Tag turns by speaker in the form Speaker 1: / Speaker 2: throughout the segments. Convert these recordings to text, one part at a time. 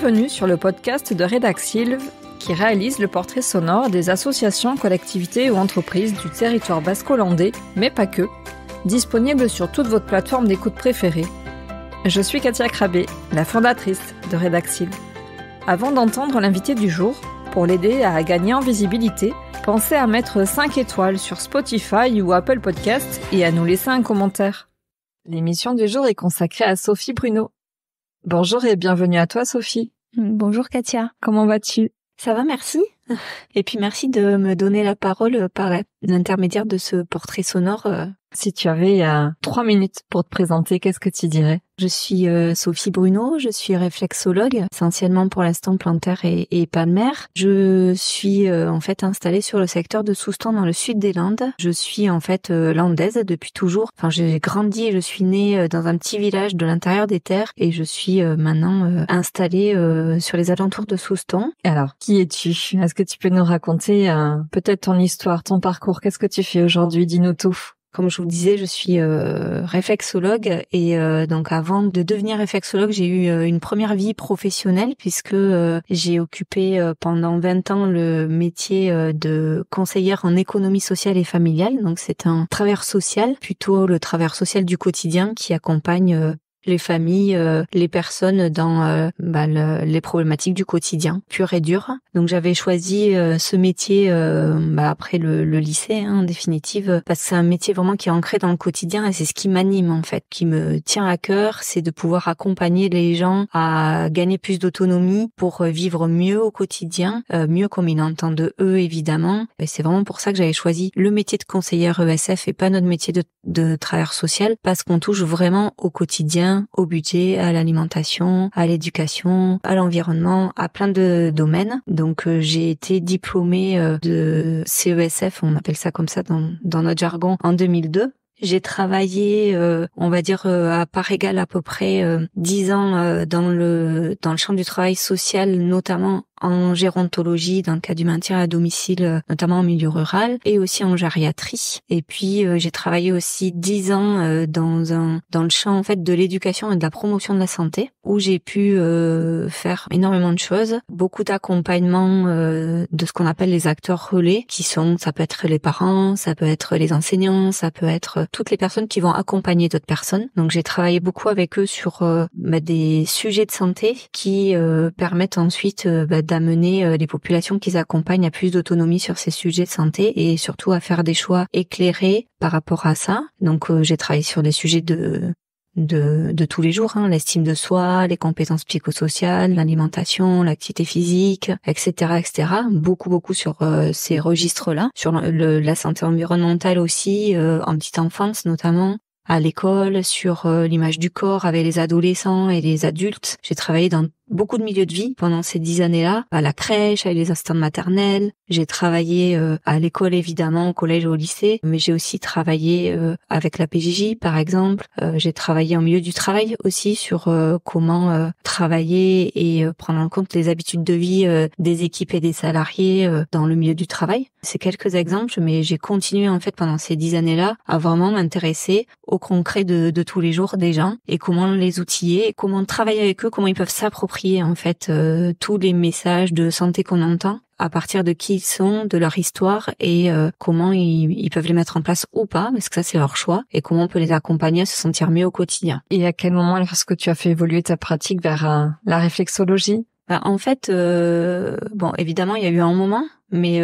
Speaker 1: Bienvenue sur le podcast de Redaxylve qui réalise le portrait sonore des associations, collectivités ou entreprises du territoire basco-landais, mais pas que, disponible sur toute votre plateforme d'écoute préférée. Je suis Katia Krabbe, la fondatrice de Redaxylve. Avant d'entendre l'invité du jour, pour l'aider à gagner en visibilité, pensez à mettre 5 étoiles sur Spotify ou Apple Podcasts et à nous laisser un commentaire. L'émission du jour est consacrée à Sophie Bruno. Bonjour et bienvenue à toi Sophie.
Speaker 2: Bonjour Katia.
Speaker 1: Comment vas-tu ?
Speaker 2: Ça va, merci. Et puis merci de me donner la parole par l'intermédiaire de ce portrait sonore.
Speaker 1: Si tu avais 3 minutes pour te présenter, qu'est-ce que tu dirais ?
Speaker 2: Je suis Sophie Bruno, je suis réflexologue, essentiellement pour l'instant plantaire et palmaire. Je suis en fait installée sur le secteur de Souston dans le sud des Landes. Je suis en fait landaise depuis toujours. Enfin, j'ai grandi et je suis née dans un petit village de l'intérieur des terres et je suis maintenant installée sur les alentours de Souston.
Speaker 1: Alors, qui es-tu ? Est-ce que tu peux nous raconter peut-être ton histoire, ton parcours ? Qu'est-ce que tu fais aujourd'hui ? Dis-nous tout.
Speaker 2: Comme je vous le disais, je suis réflexologue et donc avant de devenir réflexologue, j'ai eu une première vie professionnelle puisque j'ai occupé pendant 20 ans le métier de conseillère en économie sociale et familiale. Donc c'est un travailleur social, plutôt le travailleur social du quotidien qui accompagne les familles, les personnes dans les problématiques du quotidien, pur et dur. Donc j'avais choisi ce métier après le lycée, en définitive, parce que c'est un métier vraiment qui est ancré dans le quotidien et c'est ce qui m'anime en fait, qui me tient à cœur, c'est de pouvoir accompagner les gens à gagner plus d'autonomie pour vivre mieux au quotidien, mieux comme ils l'entendent eux évidemment. Et c'est vraiment pour ça que j'avais choisi le métier de conseillère ESF et pas notre métier de travailleur social, parce qu'on touche vraiment au quotidien, au budget, à l'alimentation, à l'éducation, à l'environnement, à plein de domaines. Donc j'ai été diplômée de CESF, on appelle ça comme ça dans notre jargon, en 2002. J'ai travaillé, on va dire à part égale à peu près 10 ans dans le champ du travail social, notamment en gérontologie, dans le cas du maintien à domicile, notamment en milieu rural, et aussi en gériatrie. Et puis j'ai travaillé aussi 10 ans dans le champ en fait de l'éducation et de la promotion de la santé, où j'ai pu faire énormément de choses, beaucoup d'accompagnement de ce qu'on appelle les acteurs relais, ça peut être les parents, ça peut être les enseignants, ça peut être toutes les personnes qui vont accompagner d'autres personnes. Donc j'ai travaillé beaucoup avec eux sur des sujets de santé qui permettent ensuite d'amener les populations qu'ils accompagnent à plus d'autonomie sur ces sujets de santé et surtout à faire des choix éclairés par rapport à ça. Donc j'ai travaillé sur des sujets de tous les jours, l'estime de soi, les compétences psychosociales, l'alimentation, l'activité physique, etc., etc. Beaucoup sur ces registres-là, sur la santé environnementale aussi, en petite enfance notamment, à l'école, sur l'image du corps avec les adolescents et les adultes. J'ai travaillé dans beaucoup de milieux de vie pendant ces 10 années-là, à la crèche, avec les assistantes maternelles. J'ai travaillé à l'école évidemment, au collège, au lycée, mais j'ai aussi travaillé avec la PJJ par exemple. J'ai travaillé en milieu du travail aussi sur comment travailler et prendre en compte les habitudes de vie des équipes et des salariés dans le milieu du travail. C'est quelques exemples, mais j'ai continué en fait pendant ces 10 années-là à vraiment m'intéresser au concret de tous les jours des gens et comment les outiller, et comment travailler avec eux, comment ils peuvent s'approprier en fait tous les messages de santé qu'on entend à partir de qui ils sont, de leur histoire et comment ils peuvent les mettre en place ou pas, parce que ça c'est leur choix, et comment on peut les accompagner à se sentir mieux au quotidien.
Speaker 1: Et à quel moment est-ce que tu as fait évoluer ta pratique vers la réflexologie ?
Speaker 2: En fait, évidemment il y a eu un moment, mais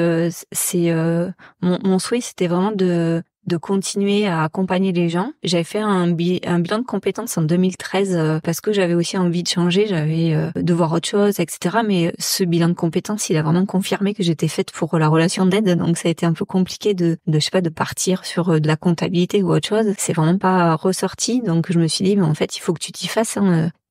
Speaker 2: mon souhait c'était vraiment de continuer à accompagner les gens. J'avais fait un bilan de compétences en 2013 parce que j'avais aussi envie de changer, j'avais de voir autre chose, etc. Mais ce bilan de compétences, il a vraiment confirmé que j'étais faite pour la relation d'aide. Donc ça a été un peu compliqué de partir sur de la comptabilité ou autre chose. C'est vraiment pas ressorti. Donc je me suis dit, mais en fait, il faut que tu t'y fasses.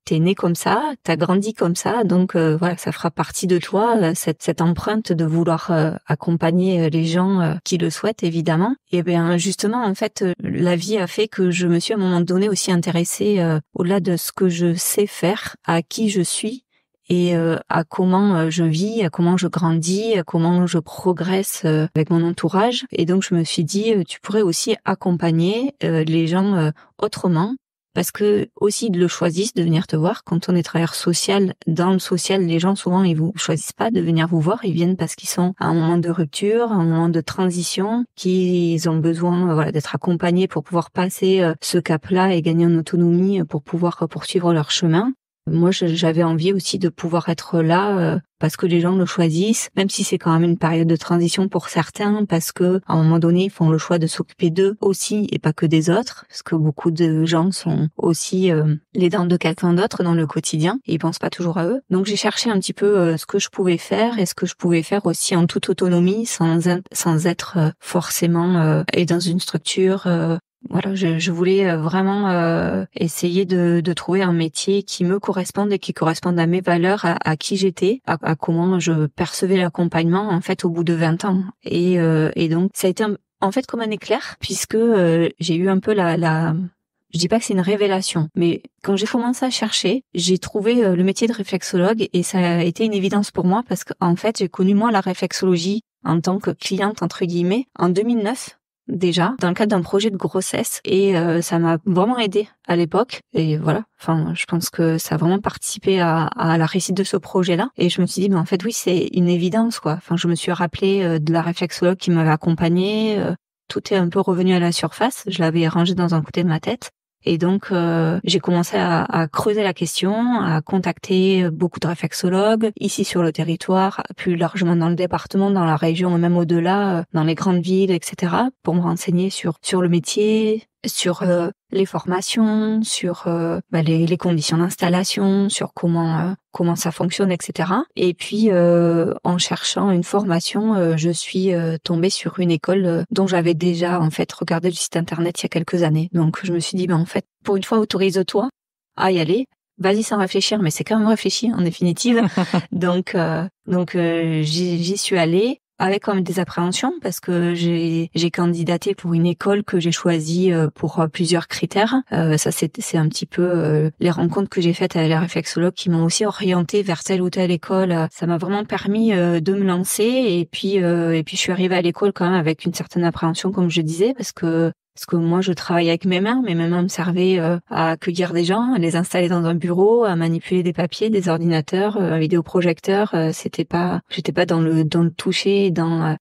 Speaker 2: T'es né comme ça, t'as grandi comme ça, donc ça fera partie de toi, cette empreinte de vouloir accompagner les gens qui le souhaitent évidemment. Et bien justement en fait la vie a fait que je me suis à un moment donné aussi intéressée au-delà de ce que je sais faire, à qui je suis et à comment je vis, à comment je grandis, à comment je progresse avec mon entourage. Et donc je me suis dit tu pourrais aussi accompagner les gens autrement, parce que aussi ils le choisissent de venir te voir. Quand on est travailleur social, dans le social, les gens souvent ils vous choisissent pas de venir vous voir, ils viennent parce qu'ils sont à un moment de rupture, à un moment de transition, qu'ils ont besoin d'être accompagnés pour pouvoir passer ce cap-là et gagner en autonomie pour pouvoir poursuivre leur chemin. Moi, j'avais envie aussi de pouvoir être là parce que les gens le choisissent, même si c'est quand même une période de transition pour certains, parce que à un moment donné, ils font le choix de s'occuper d'eux aussi et pas que des autres, parce que beaucoup de gens sont aussi les dents de quelqu'un d'autre dans le quotidien et ils pensent pas toujours à eux. Donc j'ai cherché un petit peu ce que je pouvais faire et ce que je pouvais faire aussi en toute autonomie, sans être forcément et dans une structure. Voilà, je voulais vraiment essayer de trouver un métier qui me corresponde et qui corresponde à mes valeurs, à qui j'étais, à comment je percevais l'accompagnement en fait au bout de 20 ans. Et donc ça a été en fait comme un éclair, puisque j'ai eu un peu je dis pas que c'est une révélation, mais quand j'ai commencé à chercher, j'ai trouvé le métier de réflexologue et ça a été une évidence pour moi parce qu'en fait j'ai connu moi la réflexologie en tant que cliente entre guillemets en 2009. Déjà dans le cadre d'un projet de grossesse et ça m'a vraiment aidée à l'époque et voilà, enfin je pense que ça a vraiment participé à la réussite de ce projet-là et je me suis dit en fait oui, c'est une évidence quoi. Enfin je me suis rappelé de la réflexologue qui m'avait accompagnée, tout est un peu revenu à la surface, je l'avais rangé dans un côté de ma tête. Et donc, j'ai commencé à creuser la question, à contacter beaucoup de réflexologues ici sur le territoire, plus largement dans le département, dans la région et même au-delà, dans les grandes villes, etc., pour me renseigner sur le métier, sur les formations, sur les conditions d'installation, sur comment ça fonctionne, etc. Et puis en cherchant une formation, je suis tombée sur une école dont j'avais déjà en fait regardé le site internet il y a quelques années. Donc je me suis dit en fait pour une fois autorise-toi à y aller. Vas-y sans réfléchir, mais c'est quand même réfléchi en définitive. donc j'y suis allée. Avec quand même des appréhensions parce que j'ai candidaté pour une école que j'ai choisie pour plusieurs critères. Ça c'est un petit peu les rencontres que j'ai faites avec les réflexologues qui m'ont aussi orientée vers telle ou telle école. Ça m'a vraiment permis de me lancer et puis je suis arrivée à l'école quand même avec une certaine appréhension comme je disais parce que moi, je travaillais avec mes mains me servaient à accueillir des gens, à les installer dans un bureau, à manipuler des papiers, des ordinateurs, un vidéoprojecteur. J'étais pas dans le toucher, dans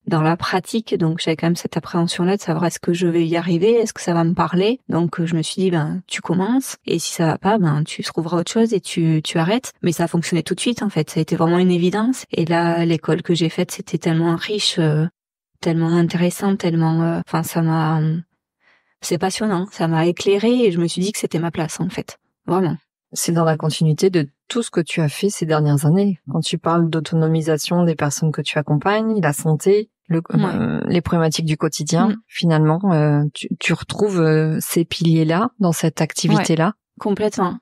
Speaker 2: la pratique. Donc, j'avais quand même cette appréhension-là de savoir est-ce que je vais y arriver, est-ce que ça va me parler. Donc, je me suis dit, tu commences. Et si ça va pas, tu trouveras autre chose et tu arrêtes. Mais ça a fonctionné tout de suite, en fait. Ça a été vraiment une évidence. Et là, l'école que j'ai faite, c'était tellement riche, tellement intéressant, tellement c'est passionnant, ça m'a éclairé et je me suis dit que c'était ma place en fait. Vraiment.
Speaker 1: C'est dans la continuité de tout ce que tu as fait ces dernières années. Quand tu parles d'autonomisation des personnes que tu accompagnes, la santé, les problématiques du quotidien, finalement tu retrouves ces piliers-là dans cette activité-là.
Speaker 2: Complètement.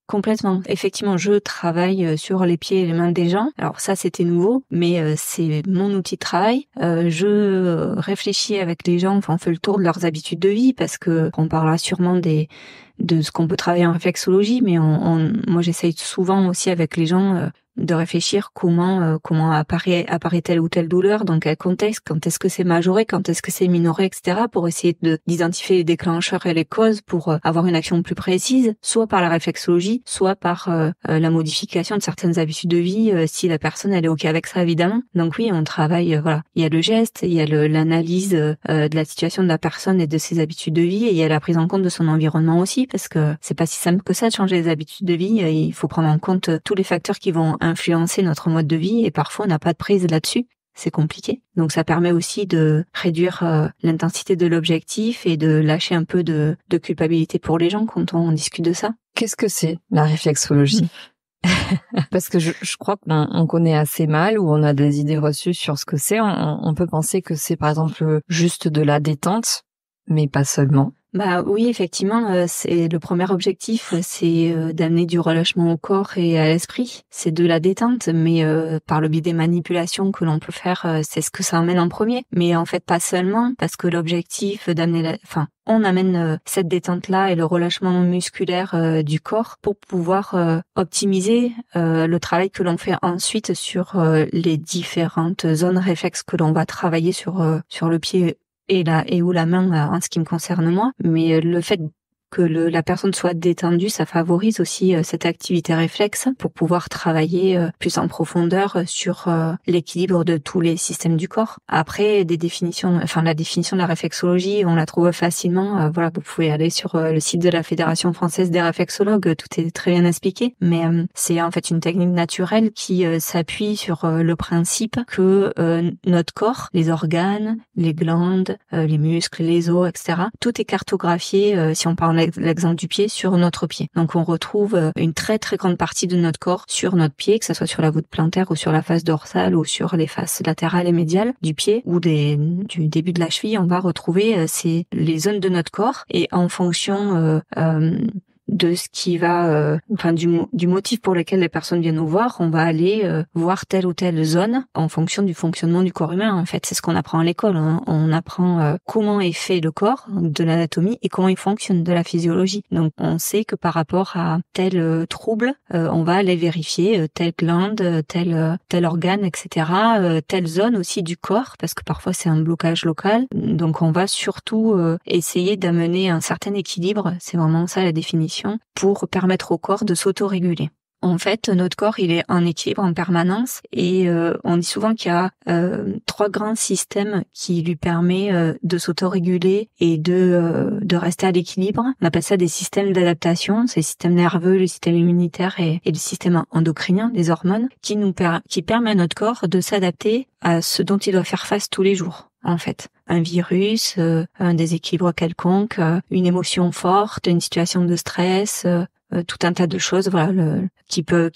Speaker 2: Complètement. Effectivement, je travaille sur les pieds et les mains des gens. Alors ça, c'était nouveau, mais c'est mon outil de travail. Je réfléchis avec les gens, on fait le tour de leurs habitudes de vie parce que on parlera sûrement de ce qu'on peut travailler en réflexologie, mais moi j'essaye souvent aussi avec les gens de réfléchir comment apparaît telle ou telle douleur, dans quel contexte, quand est-ce que c'est majoré, quand est-ce que c'est minoré, etc., pour essayer d'identifier les déclencheurs et les causes pour avoir une action plus précise, soit par la réflexologie, soit par la modification de certaines habitudes de vie, si la personne elle est ok avec ça évidemment. Donc oui, on travaille, il y a le geste, il y a l'analyse de la situation de la personne et de ses habitudes de vie, et il y a la prise en compte de son environnement aussi, parce que c'est pas si simple que ça de changer les habitudes de vie. Il faut prendre en compte tous les facteurs qui vont influencer notre mode de vie et parfois on n'a pas de prise là-dessus. C'est compliqué. Donc ça permet aussi de réduire l'intensité de l'objectif et de lâcher un peu de culpabilité pour les gens quand on discute de ça.
Speaker 1: Qu'est-ce que c'est la réflexologie? Parce que je crois qu'on connaît assez mal ou on a des idées reçues sur ce que c'est. On peut penser que c'est par exemple juste de la détente, mais pas seulement.
Speaker 2: Oui, effectivement, c'est le premier objectif, c'est d'amener du relâchement au corps et à l'esprit. C'est de la détente, mais par le biais des manipulations que l'on peut faire, c'est ce que ça amène en premier. Mais en fait, pas seulement, parce que l'objectif d'amener on amène cette détente-là et le relâchement musculaire du corps pour pouvoir optimiser le travail que l'on fait ensuite sur les différentes zones réflexes que l'on va travailler sur le pied et ou la main en ce qui me concerne moi, mais le fait que la personne soit détendue, ça favorise aussi cette activité réflexe pour pouvoir travailler plus en profondeur sur l'équilibre de tous les systèmes du corps. Après, la définition de la réflexologie, on la trouve facilement. Voilà, vous pouvez aller sur le site de la Fédération française des réflexologues, tout est très bien expliqué. Mais c'est en fait une technique naturelle qui s'appuie sur le principe que notre corps, les organes, les glandes, les muscles, les os, etc., tout est cartographié, si on parle l'exemple du pied, sur notre pied. Donc on retrouve une très très grande partie de notre corps sur notre pied, que ce soit sur la voûte plantaire ou sur la face dorsale ou sur les faces latérales et médiales du pied ou du début de la cheville. On va retrouver les zones de notre corps, et en fonction de ce qui va, du motif pour lequel les personnes viennent nous voir, on va aller voir telle ou telle zone en fonction du fonctionnement du corps humain. En fait, c'est ce qu'on apprend à l'école. Hein. On apprend comment est fait le corps, de l'anatomie, et comment il fonctionne, de la physiologie. Donc, on sait que par rapport à tel trouble, on va aller vérifier telle glande, tel organe, etc., telle zone aussi du corps, parce que parfois c'est un blocage local. Donc, on va surtout essayer d'amener un certain équilibre. C'est vraiment ça la définition, pour permettre au corps de s'autoréguler. En fait, notre corps, il est en équilibre en permanence, et on dit souvent qu'il y a 3 grands systèmes qui lui permettent de s'autoréguler et de rester à l'équilibre. On appelle ça des systèmes d'adaptation. C'est le système nerveux, le système immunitaire et le système endocrinien, les hormones, qui permet à notre corps de s'adapter à ce dont il doit faire face tous les jours. En fait, un virus, un déséquilibre quelconque, une émotion forte, une situation de stress, tout un tas de choses, voilà, qui peuvent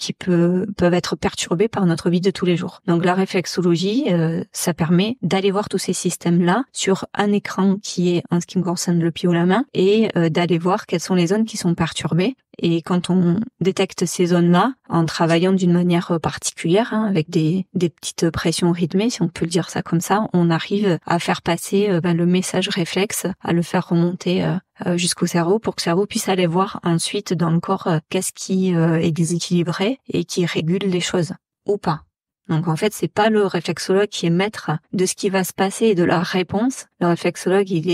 Speaker 2: être perturbées par notre vie de tous les jours. Donc la réflexologie, ça permet d'aller voir tous ces systèmes-là sur un écran qui est, en ce qui me concerne, le pied ou la main, et d'aller voir quelles sont les zones qui sont perturbées. Et quand on détecte ces zones-là, en travaillant d'une manière particulière, avec des petites pressions rythmées, si on peut le dire ça comme ça, on arrive à faire passer le message réflexe, à le faire remonter jusqu'au cerveau, pour que le cerveau puisse aller voir ensuite dans le corps qu'est-ce qui est déséquilibré et qui régule les choses, ou pas. Donc en fait, c'est pas le réflexologue qui est maître de ce qui va se passer et de la réponse. Le réflexologue, il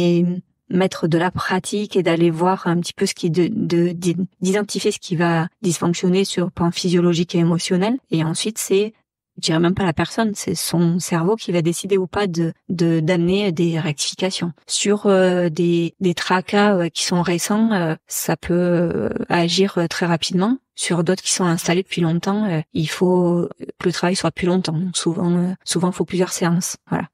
Speaker 2: est maître de la pratique et d'aller voir un petit peu ce qui d'identifier ce qui va dysfonctionner sur le plan physiologique et émotionnel. Et ensuite, c'est, je dirais même pas la personne, c'est son cerveau qui va décider ou pas d'amener des rectifications. Sur des tracas qui sont récents, ça peut agir très rapidement. Sur d'autres qui sont installés depuis longtemps, il faut que le travail soit plus longtemps. Donc souvent, il faut plusieurs séances. Voilà.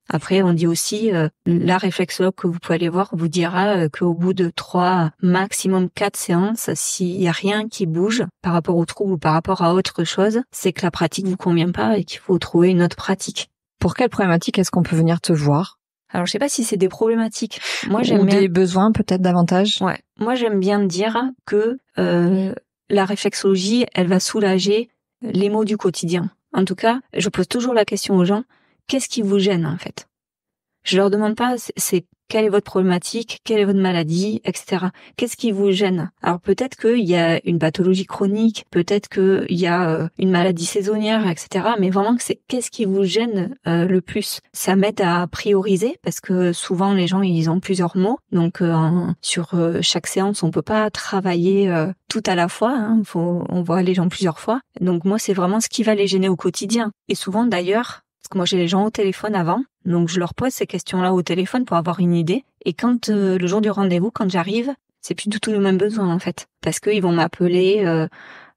Speaker 2: Après, on dit aussi, la réflexologue que vous pouvez aller voir vous dira qu'au bout de 3, maximum 4 séances, s'il y a rien qui bouge par rapport au trouble ou par rapport à autre chose, c'est que la pratique vous convient pas et qu'il faut trouver une autre pratique.
Speaker 1: Pour quelle problématique est-ce qu'on peut venir te voir?
Speaker 2: Alors, je sais pas si c'est des problématiques. Moi,
Speaker 1: ou des besoins peut-être davantage.
Speaker 2: Ouais. Moi, j'aime bien dire que la réflexologie, elle va soulager les maux du quotidien. En tout cas, je pose toujours la question aux gens: qu'est-ce qui vous gêne, en fait? Je leur demande pas, c'est quelle est votre problématique, quelle est votre maladie, etc. Qu'est-ce qui vous gêne? Alors peut-être qu'il y a une pathologie chronique, peut-être qu'il y a une maladie saisonnière, etc. Mais vraiment, c'est qu'est-ce qui vous gêne le plus? Ça m'aide à prioriser, parce que souvent les gens, ils ont plusieurs maux. Donc sur chaque séance, on peut pas travailler tout à la fois. Hein. On voit les gens plusieurs fois. Donc moi, c'est vraiment ce qui va les gêner au quotidien. Et souvent d'ailleurs, parce que moi j'ai les gens au téléphone avant, donc je leur pose ces questions-là au téléphone pour avoir une idée. Et quand le jour du rendez-vous, quand j'arrive, c'est plus du tout le même besoin en fait, parce qu'ils vont m'appeler,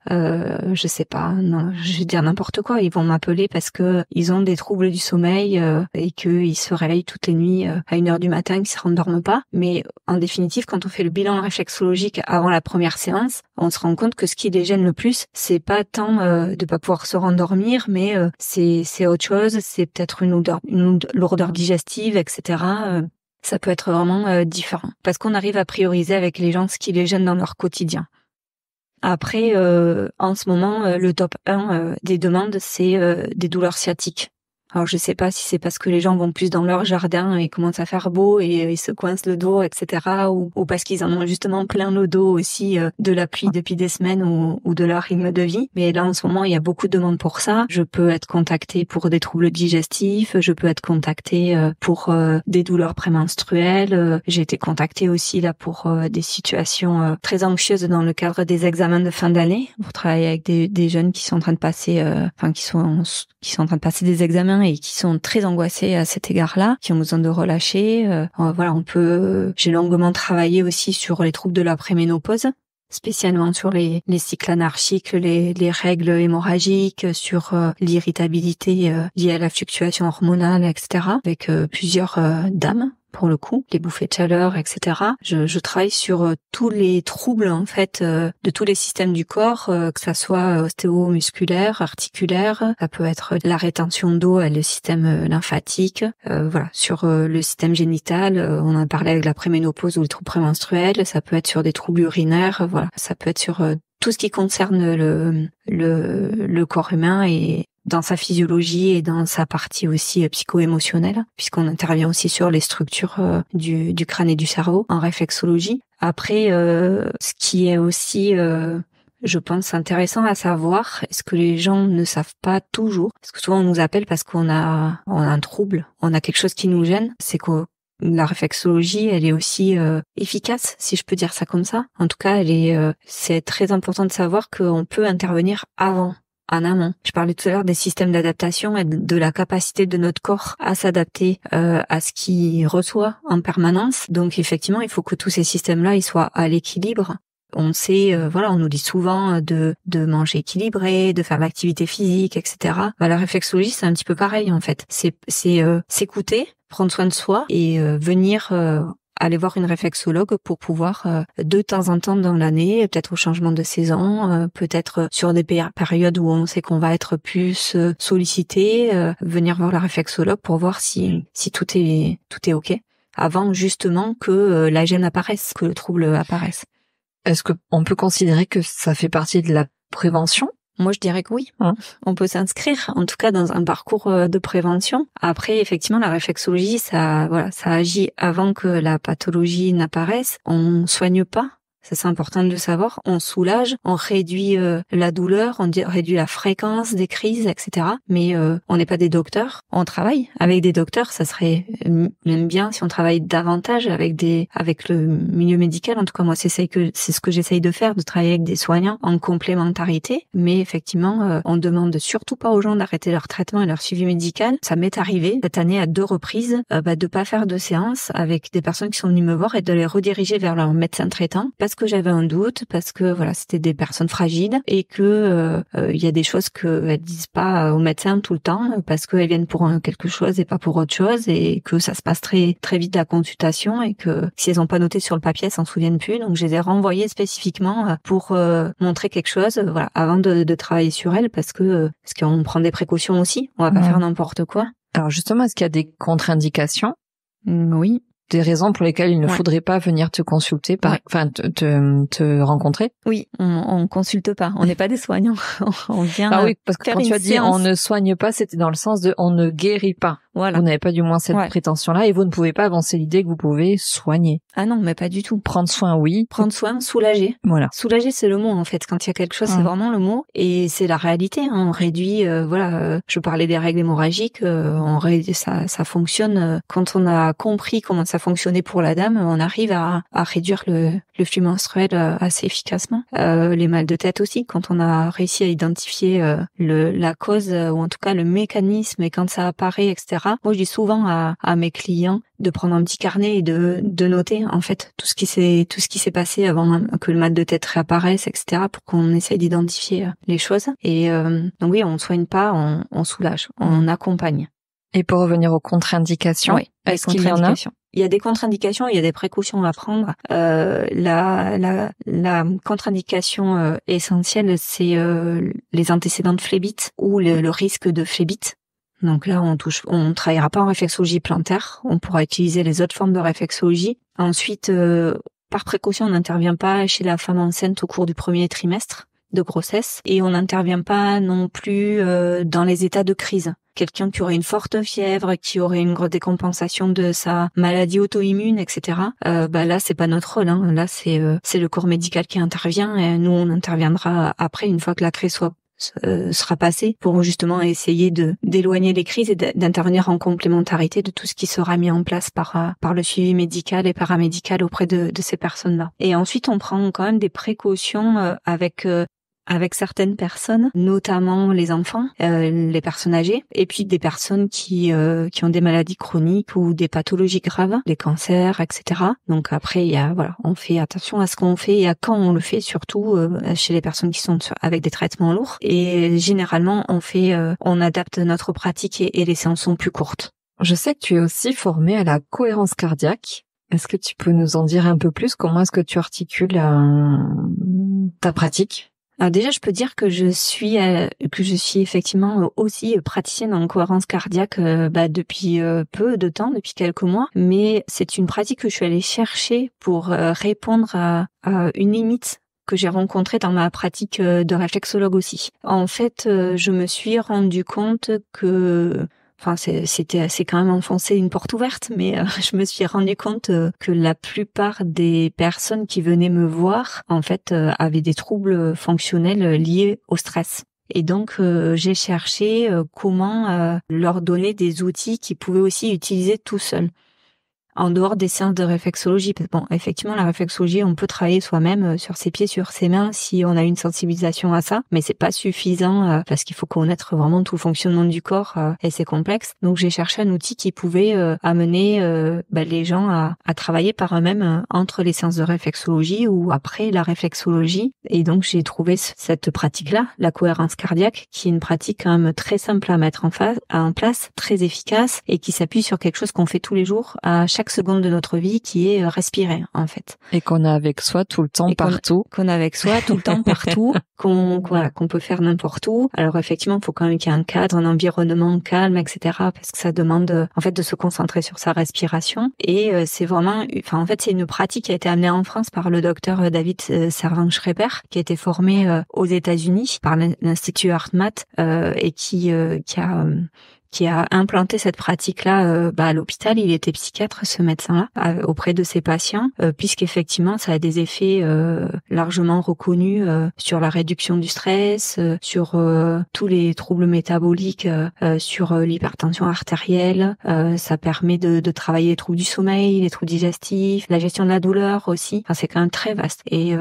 Speaker 2: je sais pas, non, je vais dire n'importe quoi. Ils vont m'appeler parce que ils ont des troubles du sommeil et qu'ils se réveillent toutes les nuits à 1h du matin, qu'ils se rendorment pas. Mais en définitive, quand on fait le bilan réflexologique avant la première séance, on se rend compte que ce qui les gêne le plus, c'est pas tant de pas pouvoir se rendormir, mais c'est autre chose. C'est peut-être une lourdeur digestive, etc. Ça peut être vraiment différent, parce qu'on arrive à prioriser avec les gens ce qui les gêne dans leur quotidien. Après, en ce moment, le top 1 des demandes, c'est des douleurs sciatiques. Alors je sais pas si c'est parce que les gens vont plus dans leur jardin et commencent à faire beau et ils se coincent le dos, etc. Ou parce qu'ils en ont justement plein le dos aussi de la pluie depuis des semaines ou de leur rythme de vie. Mais là en ce moment il y a beaucoup de demandes pour ça. Je peux être contactée pour des troubles digestifs, je peux être contactée pour des douleurs prémenstruelles. J'ai été contactée aussi là pour des situations très anxieuses dans le cadre des examens de fin d'année, pour travailler avec des jeunes qui sont en train de passer, qui sont en train de passer des examens et qui sont très angoissés à cet égard-là, qui ont besoin de relâcher. Voilà, j'ai longuement travaillé aussi sur les troubles de la préménopause, spécialement sur les cycles anarchiques, les règles hémorragiques, sur l'irritabilité liée à la fluctuation hormonale, etc. avec plusieurs dames. Pour le coup, les bouffées de chaleur, etc. Je travaille sur tous les troubles en fait de tous les systèmes du corps, que ça soit ostéo-musculaire, articulaire, ça peut être la rétention d'eau et le système lymphatique, voilà, sur le système génital, on en parlait avec la préménopause ou les troubles prémenstruels, ça peut être sur des troubles urinaires, voilà, ça peut être sur tout ce qui concerne le corps humain et dans sa physiologie et dans sa partie aussi psycho-émotionnelle, puisqu'on intervient aussi sur les structures du crâne et du cerveau en réflexologie. Après, ce qui est aussi, je pense, intéressant à savoir, est-ce que les gens ne savent pas toujours, parce que souvent on nous appelle parce qu'on a un trouble, on a quelque chose qui nous gêne, c'est que la réflexologie, elle est aussi efficace, si je peux dire ça comme ça. En tout cas, c'est très important de savoir qu'on peut intervenir avant, en amont. Je parlais tout à l'heure des systèmes d'adaptation et de la capacité de notre corps à s'adapter à ce qu'il reçoit en permanence. Donc effectivement, il faut que tous ces systèmes-là ils soient à l'équilibre. On sait, voilà, on nous dit souvent de manger équilibré, de faire l'activité physique, etc. La réflexologie, c'est un petit peu pareil en fait. C'est s'écouter, prendre soin de soi et venir aller voir une réflexologue pour pouvoir de temps en temps dans l'année, peut-être au changement de saison, peut-être sur des périodes où on sait qu'on va être plus sollicité, venir voir la réflexologue pour voir si tout est ok, avant justement que la gêne apparaisse, que le trouble apparaisse.
Speaker 1: Est-ce que on peut considérer que ça fait partie de la prévention?
Speaker 2: Moi, je dirais que oui. On peut s'inscrire, en tout cas, dans un parcours de prévention. Après, effectivement, la réflexologie, ça agit avant que la pathologie n'apparaisse. On soigne pas. Ça, c'est important de le savoir. On soulage, on réduit la douleur, on réduit la fréquence des crises, etc. Mais on n'est pas des docteurs. On travaille avec des docteurs. Ça serait même bien si on travaille davantage avec le milieu médical. En tout cas, moi, c'est ce que j'essaye de faire, de travailler avec des soignants en complémentarité. Mais effectivement, on demande surtout pas aux gens d'arrêter leur traitement et leur suivi médical. Ça m'est arrivé cette année à 2 reprises de pas faire de séance avec des personnes qui sont venues me voir et de les rediriger vers leur médecin traitant parce que j'avais un doute, parce que voilà, c'était des personnes fragiles et que il y a des choses qu'elles disent pas au médecin tout le temps parce qu'elles viennent pour quelque chose et pas pour autre chose et que ça se passe très très vite la consultation et que si elles ont pas noté sur le papier, elles s'en souviennent plus. Donc je les ai renvoyées spécifiquement pour montrer quelque chose, voilà, avant de travailler sur elles parce qu'on prend des précautions aussi. On va pas faire n'importe quoi.
Speaker 1: Alors justement, est-ce qu'il y a des contre-indications?
Speaker 2: Oui.
Speaker 1: Des raisons pour lesquelles il ne faudrait pas venir te consulter, enfin te rencontrer?
Speaker 2: Oui, on consulte pas, on n'est pas des soignants. On vient
Speaker 1: oui, parce que quand tu as dit on ne soigne pas, c'était dans le sens de on ne guérit pas. Voilà. Vous n'avez pas du moins cette prétention-là et vous ne pouvez pas avancer l'idée que vous pouvez soigner.
Speaker 2: Ah non, mais pas du tout.
Speaker 1: Prendre soin, oui.
Speaker 2: Prendre soin, soulager.
Speaker 1: Voilà.
Speaker 2: Soulager, c'est le mot en fait. Quand il y a quelque chose, c'est vraiment le mot et c'est la réalité. On réduit, je parlais des règles hémorragiques. On réduit, ça fonctionne. Quand on a compris comment ça fonctionnait pour la dame, on arrive à réduire le flux menstruel assez efficacement. Les mal de tête aussi. Quand on a réussi à identifier la cause ou en tout cas le mécanisme et quand ça apparaît, etc. Moi, je dis souvent à mes clients de prendre un petit carnet et de noter en fait tout ce qui s'est passé avant que le mal de tête réapparaisse, etc. pour qu'on essaye d'identifier les choses. Et donc oui, on soigne pas, on soulage, on accompagne.
Speaker 1: Et pour revenir aux contre-indications, est-ce qu'il y en a?
Speaker 2: Il y a des contre-indications, il y a des précautions à prendre. La contre-indication essentielle, c'est les antécédents de phlébite ou le risque de phlébite. Donc là, on travaillera pas en réflexologie plantaire. On pourra utiliser les autres formes de réflexologie. Ensuite, par précaution, on n'intervient pas chez la femme enceinte au cours du premier trimestre, de grossesse, et on n'intervient pas non plus dans les états de crise. Quelqu'un qui aurait une forte fièvre, qui aurait une grosse décompensation de sa maladie auto-immune, etc. Là, c'est pas notre rôle. Hein. Là, c'est le corps médical qui intervient, et nous, on interviendra après, une fois que la crise sera passée, pour justement essayer d'éloigner les crises et d'intervenir en complémentarité de tout ce qui sera mis en place par le suivi médical et paramédical auprès de ces personnes-là. Et ensuite, on prend quand même des précautions avec certaines personnes, notamment les enfants, les personnes âgées, et puis des personnes qui ont des maladies chroniques ou des pathologies graves, des cancers, etc. Donc après, on fait attention à ce qu'on fait et à quand on le fait, surtout chez les personnes qui sont avec des traitements lourds. Et généralement, on adapte notre pratique et les séances sont plus courtes.
Speaker 1: Je sais que tu es aussi formée à la cohérence cardiaque. Est-ce que tu peux nous en dire un peu plus? Comment est-ce que tu articules ta pratique?
Speaker 2: Alors déjà, je peux dire que je suis effectivement aussi praticienne en cohérence cardiaque depuis peu de temps, depuis quelques mois, mais c'est une pratique que je suis allée chercher pour répondre à une limite que j'ai rencontrée dans ma pratique de réflexologue aussi. En fait, je me suis rendu compte que c'est quand même enfoncer une porte ouverte, mais je me suis rendu compte que la plupart des personnes qui venaient me voir, en fait, avaient des troubles fonctionnels liés au stress. Et donc, j'ai cherché comment leur donner des outils qu'ils pouvaient aussi utiliser tout seuls, en dehors des séances de réflexologie. Bon, effectivement, la réflexologie, on peut travailler soi-même sur ses pieds, sur ses mains, si on a une sensibilisation à ça, mais c'est pas suffisant parce qu'il faut connaître vraiment tout le fonctionnement du corps et c'est complexe. Donc, j'ai cherché un outil qui pouvait amener les gens à travailler par eux-mêmes entre les séances de réflexologie ou après la réflexologie. Et donc, j'ai trouvé cette pratique-là, la cohérence cardiaque, qui est une pratique quand même très simple à mettre en place, très efficace et qui s'appuie sur quelque chose qu'on fait tous les jours à chaque seconde de notre vie, qui est respirer, en fait.
Speaker 1: Et qu'on a avec soi tout le temps, partout.
Speaker 2: Qu'on a avec soi tout le temps, partout, qu'on peut faire n'importe où. Alors effectivement, il faut quand même qu'il y ait un cadre, un environnement calme, etc., parce que ça demande, en fait, de se concentrer sur sa respiration. Et c'est vraiment, c'est une pratique qui a été amenée en France par le docteur David Servan-Schreiber, qui a été formé aux États-Unis par l'Institut HeartMath, et qui a implanté cette pratique-là à l'hôpital. Il était psychiatre, ce médecin-là, auprès de ses patients, puisqu'effectivement, ça a des effets largement reconnus sur la réduction du stress, sur tous les troubles métaboliques, sur l'hypertension artérielle. Ça permet de travailler les troubles du sommeil, les troubles digestifs, la gestion de la douleur aussi. Enfin, c'est quand même très vaste. Et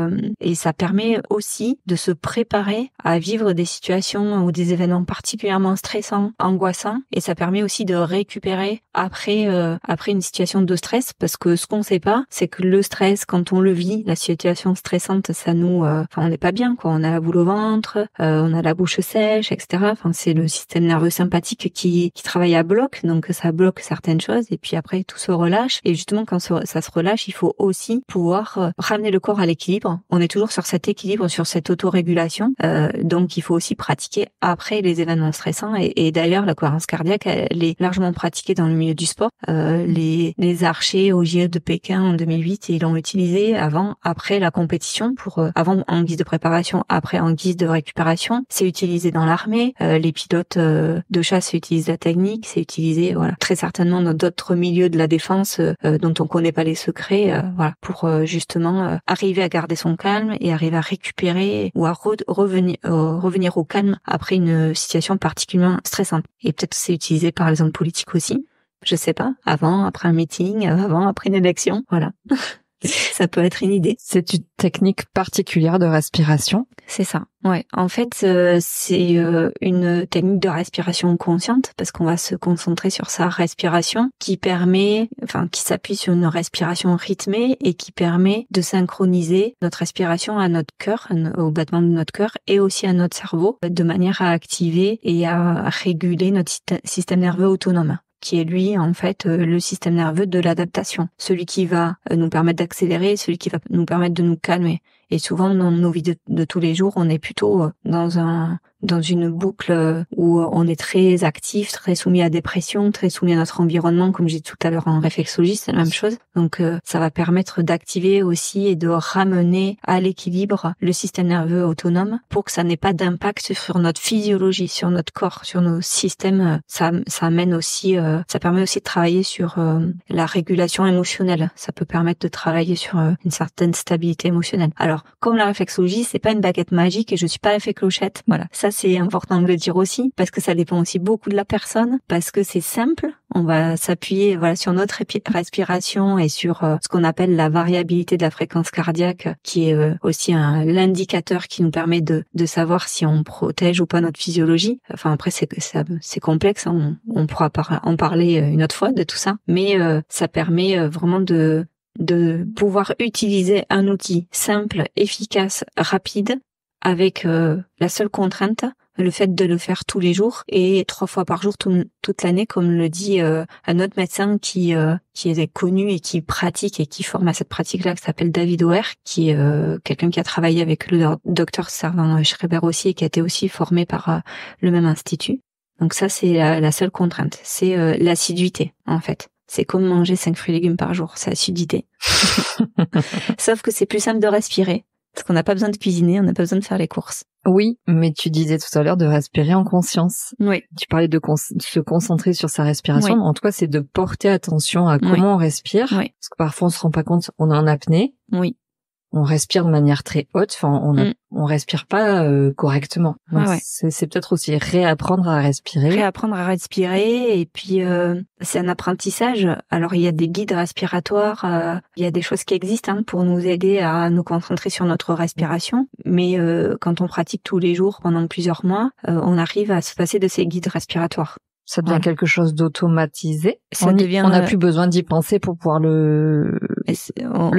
Speaker 2: ça permet aussi de se préparer à vivre des situations ou des événements particulièrement stressants, angoissants. Et ça permet aussi de récupérer après une situation de stress, parce que ce qu'on sait pas, c'est que le stress, quand on le vit, la situation stressante, ça nous, on n'est pas bien, quoi. On a la boule au ventre, on a la bouche sèche, etc. Enfin, c'est le système nerveux sympathique qui travaille à bloc, donc ça bloque certaines choses, et puis après tout se relâche. Et justement, quand ça se relâche, il faut aussi pouvoir ramener le corps à l'équilibre. On est toujours sur cet équilibre, sur cette autorégulation, donc il faut aussi pratiquer après les événements stressants. Et d'ailleurs, la cohérence cardiaque, elle est largement pratiquée dans le milieu du sport. Les archers au JO de Pékin en 2008, ils l'ont utilisé après la compétition, avant en guise de préparation, après en guise de récupération. C'est utilisé dans l'armée. Les pilotes de chasse utilisent la technique. C'est utilisé, très certainement dans d'autres milieux de la défense dont on connaît pas les secrets, pour justement arriver à garder son calme et arriver à récupérer ou à revenir au calme après une situation particulièrement stressante. Et peut-être c'est utilisé par les hommes politiques aussi. Je sais pas. Avant, après un meeting, après une élection. Voilà. Ça peut être une idée.
Speaker 1: C'est une technique particulière de respiration.
Speaker 2: C'est ça. Ouais. En fait, c'est une technique de respiration consciente, parce qu'on va se concentrer sur sa respiration, qui s'appuie sur une respiration rythmée et qui permet de synchroniser notre respiration à notre cœur, au battement de notre cœur, et aussi à notre cerveau, de manière à activer et à réguler notre système nerveux autonome, qui est lui, en fait, le système nerveux de l'adaptation. Celui qui va nous permettre d'accélérer, celui qui va nous permettre de nous calmer. Et souvent, dans nos vies de tous les jours, on est plutôt dans une boucle où on est très actif, très soumis à des pressions, très soumis à notre environnement, comme j'ai dit tout à l'heure en réflexologie, c'est la même chose. Donc ça va permettre d'activer aussi et de ramener à l'équilibre le système nerveux autonome pour que ça n'ait pas d'impact sur notre physiologie, sur notre corps, sur nos systèmes. Ça amène aussi, ça permet aussi de travailler sur la régulation émotionnelle. Ça peut permettre de travailler sur une certaine stabilité émotionnelle. Alors, comme la réflexologie, c'est pas une baguette magique et je suis pas l'effet clochette. Voilà, ça c'est important de le dire aussi parce que ça dépend aussi beaucoup de la personne, parce que c'est simple. On va s'appuyer sur notre respiration et sur ce qu'on appelle la variabilité de la fréquence cardiaque, qui est aussi l'indicateur qui nous permet de savoir si on protège ou pas notre physiologie. Enfin après c'est complexe, hein. On pourra en parler une autre fois de tout ça, mais ça permet vraiment de pouvoir utiliser un outil simple, efficace, rapide, avec la seule contrainte, le fait de le faire tous les jours et 3 fois par jour toute l'année, comme le dit un autre médecin qui est connu et qui pratique et qui forme à cette pratique-là, qui s'appelle David O'Hare, qui est quelqu'un qui a travaillé avec le docteur Servan Schreiber aussi et qui a été aussi formé par le même institut. Donc ça, c'est la seule contrainte, c'est l'assiduité en fait. C'est comme manger 5 fruits et légumes par jour, c'est assiduité. Sauf que c'est plus simple de respirer. Parce qu'on n'a pas besoin de cuisiner, on n'a pas besoin de faire les courses.
Speaker 1: Oui, mais tu disais tout à l'heure de respirer en conscience.
Speaker 2: Oui.
Speaker 1: Tu parlais de se concentrer sur sa respiration.
Speaker 2: Oui.
Speaker 1: En tout cas, c'est de porter attention à comment on respire. Oui. Parce que parfois, on se rend pas compte, on est en apnée.
Speaker 2: Oui.
Speaker 1: On respire de manière très haute. Enfin, on respire pas correctement. Donc, c'est peut-être aussi réapprendre à respirer.
Speaker 2: Réapprendre à respirer. Et puis, c'est un apprentissage. Alors, il y a des guides respiratoires. Il y a des choses qui existent pour nous aider à nous concentrer sur notre respiration. Mais quand on pratique tous les jours pendant plusieurs mois, on arrive à se passer de ces guides respiratoires.
Speaker 1: Ça devient quelque chose d'automatisé.
Speaker 2: On
Speaker 1: n'a plus besoin d'y penser pour pouvoir le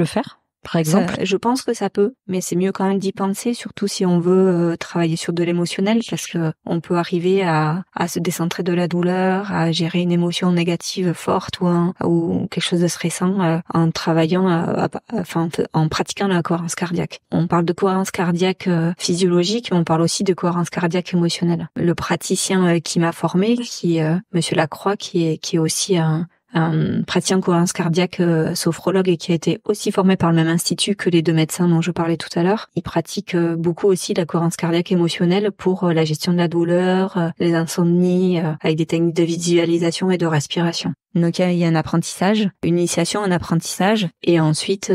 Speaker 1: faire. Par exemple,
Speaker 2: je pense que ça peut, mais c'est mieux quand même d'y penser, surtout si on veut travailler sur de l'émotionnel, parce que on peut arriver à se décentrer de la douleur, à gérer une émotion négative forte ou quelque chose de stressant en travaillant, en pratiquant la cohérence cardiaque. On parle de cohérence cardiaque physiologique, mais on parle aussi de cohérence cardiaque émotionnelle. Le praticien qui m'a formé, qui est Monsieur Lacroix, qui est aussi un praticien cohérence cardiaque sophrologue et qui a été aussi formé par le même institut que les 2 médecins dont je parlais tout à l'heure. Il pratique beaucoup aussi la cohérence cardiaque émotionnelle pour la gestion de la douleur, les insomnies, avec des techniques de visualisation et de respiration. Donc il y a un apprentissage, une initiation, un apprentissage, et ensuite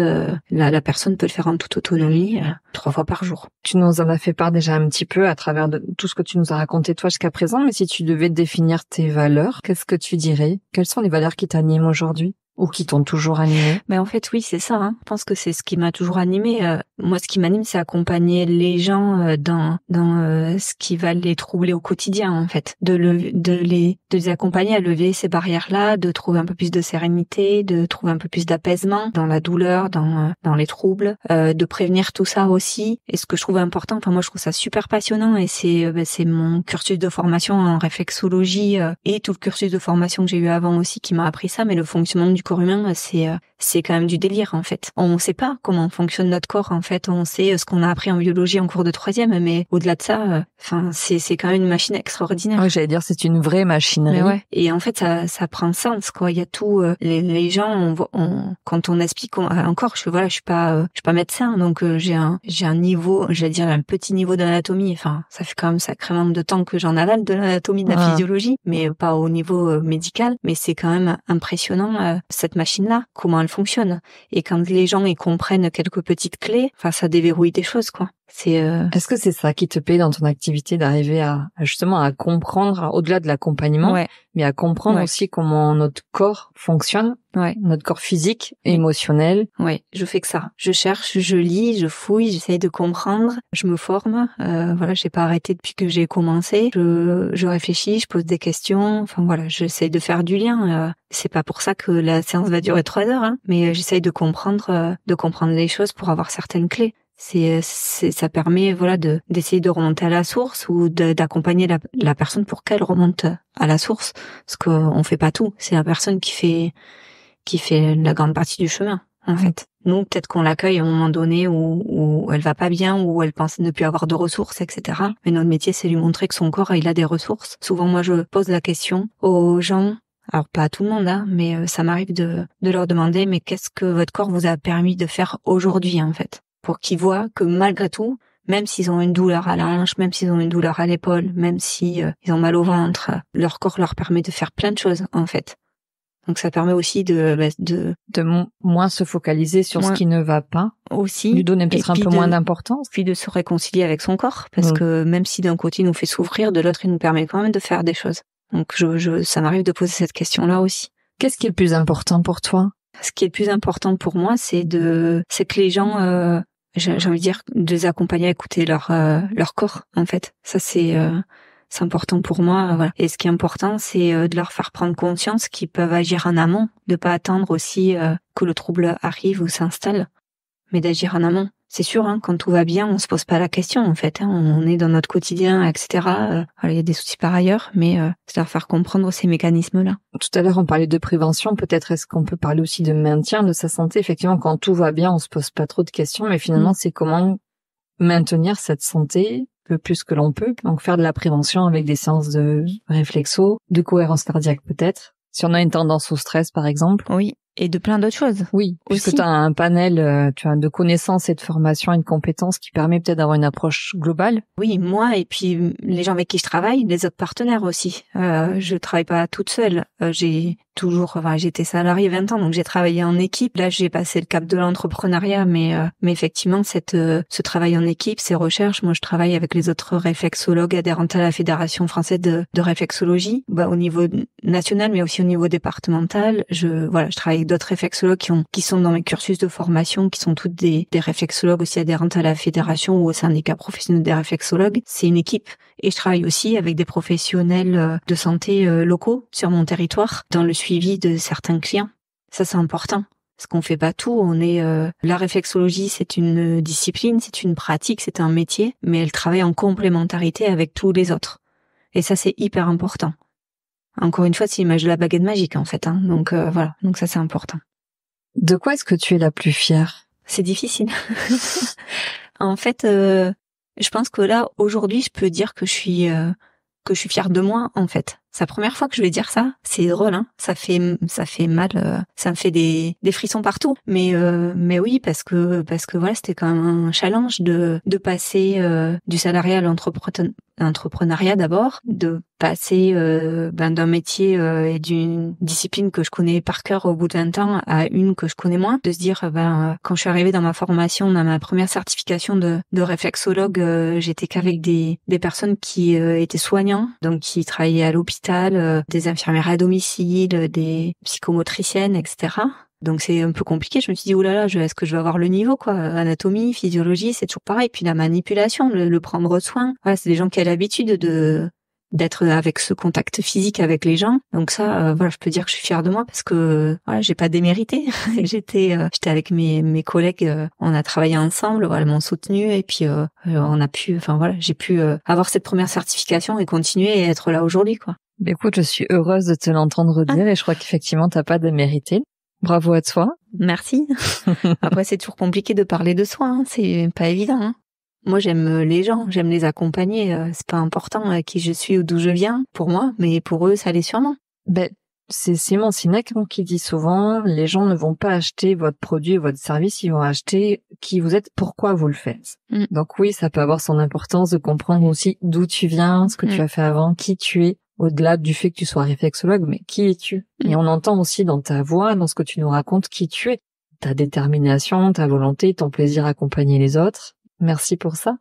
Speaker 2: la personne peut le faire en toute autonomie 3 fois par jour.
Speaker 1: Tu nous en as fait part déjà un petit peu à travers de tout ce que tu nous as raconté toi jusqu'à présent, mais si tu devais définir tes valeurs, qu'est-ce que tu dirais? Quelles sont les valeurs qui t'animent aujourd'hui? Ou qui t'ont toujours animé?
Speaker 2: En fait, oui, c'est ça. Je pense que c'est ce qui m'a toujours animé. Moi, ce qui m'anime, c'est accompagner les gens dans ce qui va les troubler au quotidien, en fait. De les accompagner à lever ces barrières-là, de trouver un peu plus de sérénité, de trouver un peu plus d'apaisement dans la douleur, dans les troubles, de prévenir tout ça aussi. Et ce que je trouve important, moi, je trouve ça super passionnant, et c'est mon cursus de formation en réflexologie et tout le cursus de formation que j'ai eu avant aussi qui m'a appris ça. Mais le fonctionnement du corps humain, c'est quand même du délire en fait. On sait pas comment fonctionne notre corps en fait. On sait ce qu'on a appris en biologie en cours de 3e, mais au-delà de ça, c'est quand même une machine extraordinaire.
Speaker 1: Oui, j'allais dire c'est une vraie machinerie.
Speaker 2: Mais ouais. Et en fait, ça prend sens quoi. Il y a tout. Les gens, quand on explique, encore, je suis pas médecin, donc j'ai un niveau, j'allais dire un petit niveau d'anatomie. Ça fait quand même sacrément de temps que j'en avale de l'anatomie, de la physiologie, mais pas au niveau médical. Mais c'est quand même impressionnant cette machine-là, comment elle fonctionne. Et quand les gens y comprennent quelques petites clés, ça déverrouille des choses, quoi.
Speaker 1: Est-ce que c'est ça qui te plaît dans ton activité, d'arriver à justement à comprendre, au-delà de l'accompagnement, mais à comprendre aussi comment notre corps fonctionne, notre corps physique, émotionnel?
Speaker 2: Ouais, je fais que ça. Je cherche, je lis, je fouille, j'essaye de comprendre, je me forme. J'ai pas arrêté depuis que j'ai commencé. Je réfléchis, je pose des questions. J'essaye de faire du lien. C'est pas pour ça que la séance va durer 3 heures, mais j'essaye de comprendre les choses pour avoir certaines clés. Ça permet d'essayer de remonter à la source ou d'accompagner la personne pour qu'elle remonte à la source, parce qu'on fait pas tout. C'est la personne qui fait la grande partie du chemin. en fait. Nous, peut-être qu'on l'accueille à un moment donné où elle va pas bien, où elle pense ne plus avoir de ressources, etc. Mais notre métier, c'est lui montrer que son corps, il a des ressources. Souvent, moi, je pose la question aux gens, alors pas à tout le monde, hein, mais ça m'arrive de leur demander, mais qu'est-ce que votre corps vous a permis de faire aujourd'hui, en fait, pour qu'ils voient que malgré tout, même s'ils ont une douleur à la hanche, même s'ils ont une douleur à l'épaule, même si ils ont mal au ventre, leur corps leur permet de faire plein de choses, en fait. Donc ça permet aussi de
Speaker 1: moins se focaliser sur ce qui ne va pas,
Speaker 2: aussi,
Speaker 1: lui donner peut-être un peu moins d'importance,
Speaker 2: puis de se réconcilier avec son corps, parce que même si d'un côté il nous fait souffrir, de l'autre il nous permet quand même de faire des choses. Donc ça m'arrive de poser cette question-là aussi.
Speaker 1: Qu'est-ce qui est le plus important pour toi?
Speaker 2: Ce qui est le plus important pour moi, c'est que les gens, j'ai envie de dire, de les accompagner à écouter leur corps, en fait. Ça c'est important pour moi, voilà. Et ce qui est important, c'est de leur faire prendre conscience qu'ils peuvent agir en amont, de pas attendre aussi que le trouble arrive ou s'installe, mais d'agir en amont. C'est sûr, hein, quand tout va bien, on se pose pas la question, en fait. Hein, on est dans notre quotidien, etc. Il y a des soucis par ailleurs, mais c'est leur faire comprendre ces mécanismes-là.
Speaker 1: Tout à l'heure, on parlait de prévention. Peut-être est-ce qu'on peut parler aussi de maintien de sa santé. Effectivement, quand tout va bien, on se pose pas trop de questions, mais finalement, c'est comment maintenir cette santé le plus que l'on peut. Donc, faire de la prévention avec des séances de réflexo, de cohérence cardiaque peut-être. Si on a une tendance au stress, par exemple.
Speaker 2: Oui. Et de plein d'autres choses.
Speaker 1: Oui, puisque tu as un panel de connaissances et de formations et de compétences qui permet peut-être d'avoir une approche globale.
Speaker 2: Oui, moi et puis les gens avec qui je travaille, les autres partenaires aussi. Je travaille pas toute seule. J'étais salariée 20 ans, donc j'ai travaillé en équipe. Là, j'ai passé le cap de l'entrepreneuriat, mais effectivement, ce travail en équipe, ces recherches, moi, je travaille avec les autres réflexologues adhérentes à la Fédération française de réflexologie, au niveau national, mais aussi au niveau départemental. Je travaille avec d'autres réflexologues qui sont dans mes cursus de formation, qui sont toutes des réflexologues aussi adhérentes à la fédération ou au syndicat professionnel des réflexologues. C'est une équipe. Et je travaille aussi avec des professionnels de santé locaux sur mon territoire dans le suivi de certains clients. Ça, c'est important. Parce qu'on fait pas tout. La réflexologie, c'est une discipline, c'est une pratique, c'est un métier, mais elle travaille en complémentarité avec tous les autres. Et ça, c'est hyper important. Encore une fois, c'est l'image de la baguette magique, en fait. Hein. Donc voilà. Donc ça, c'est important.
Speaker 1: De quoi est-ce que tu es la plus fière?
Speaker 2: C'est difficile. En fait, je pense que là, aujourd'hui, je peux dire que je suis fière de moi, en fait. C'est la première fois que je vais dire ça. C'est drôle, hein. Ça fait mal. Ça me fait des frissons partout. Mais oui, parce que voilà, c'était quand même un challenge de passer du salariat à l'entrepreneuriat d'abord, de passer d'un métier et d'une discipline que je connais par cœur au bout d'un temps à une que je connais moins, de se dire quand je suis arrivée dans ma formation, dans ma première certification de réflexologue, j'étais qu'avec des personnes qui étaient soignants, donc qui travaillaient à l'hôpital, des infirmières à domicile, des psychomotriciennes, etc. Donc c'est un peu compliqué. Je me suis dit oulala, est-ce que je vais avoir le niveau, quoi? Anatomie, physiologie, c'est toujours pareil. Puis la manipulation, le prendre soin. Voilà, c'est des gens qui ont l'habitude d'être avec ce contact physique avec les gens. Donc ça, je peux dire que je suis fière de moi parce que j'ai pas démérité. J'étais avec mes collègues, on a travaillé ensemble, elles m'ont soutenue et puis j'ai pu avoir cette première certification et continuer et être là aujourd'hui, quoi.
Speaker 1: Écoute, je suis heureuse de te l'entendre dire et je crois qu'effectivement t'as pas démérité. Bravo à toi.
Speaker 2: Merci. Après, c'est toujours compliqué de parler de soi, hein. C'est pas évident, hein. Moi, j'aime les gens, j'aime les accompagner. C'est pas important qui je suis ou d'où je viens pour moi, mais pour eux, ça l'est sûrement.
Speaker 1: C'est Simon Sinek qui dit souvent, les gens ne vont pas acheter votre produit, votre service, ils vont acheter qui vous êtes, pourquoi vous le faites. Donc oui, ça peut avoir son importance de comprendre aussi d'où tu viens, ce que tu as fait avant, qui tu es, au-delà du fait que tu sois réflexologue, mais qui es-tu? Et on entend aussi dans ta voix, dans ce que tu nous racontes, qui tu es. Ta détermination, ta volonté, ton plaisir à accompagner les autres. Merci pour ça.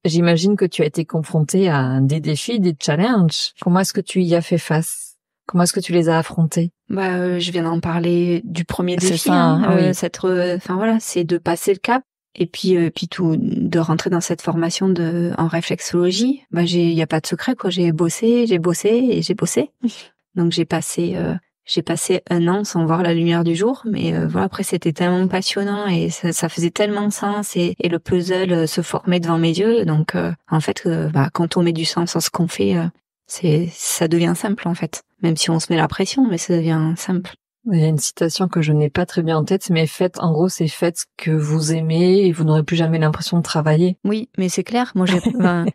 Speaker 1: J'imagine que tu as été confrontée à des défis, des challenges. Comment est-ce que tu y as fait face? Comment est-ce que tu les as affrontés?
Speaker 2: Je viens d'en parler du premier défi.
Speaker 1: C'est ça, oui.
Speaker 2: C'est de passer le cap. Et puis de rentrer dans cette formation en réflexologie. Il y a pas de secret, quoi. J'ai bossé. Donc j'ai passé 1 an sans voir la lumière du jour, mais après c'était tellement passionnant et ça faisait tellement sens et le puzzle se formait devant mes yeux. Donc en fait, quand on met du sens à ce qu'on fait, ça devient simple en fait. Même si on se met la pression, mais ça devient simple.
Speaker 1: Il y a une citation que je n'ai pas très bien en tête, mais en gros, c'est faites ce que vous aimez et vous n'aurez plus jamais l'impression de travailler.
Speaker 2: Oui, mais c'est clair. Moi, je